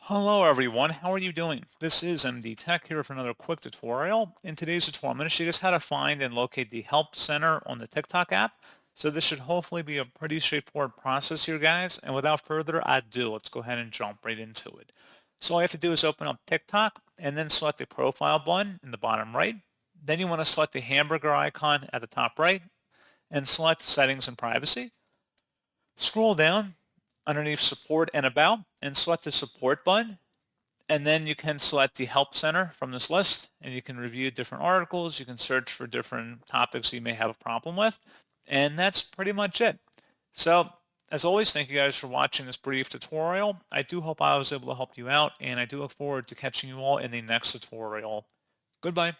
Hello everyone, how are you doing? This is MD Tech here for another quick tutorial. In today's tutorial, I'm going to show you guys how to find and locate the Help Center on the TikTok app. So this should hopefully be a pretty straightforward process here, guys. And without further ado, let's go ahead and jump right into it. So all you have to do is open up TikTok and then select the profile button in the bottom right. Then you want to select the hamburger icon at the top right and select Settings and Privacy. Scroll down underneath Support and About and select the Support button. And then you can select the Help Center from this list, and you can review different articles. You can search for different topics you may have a problem with. And that's pretty much it. So as always, thank you guys for watching this brief tutorial. I do hope I was able to help you out, and I do look forward to catching you all in the next tutorial. Goodbye.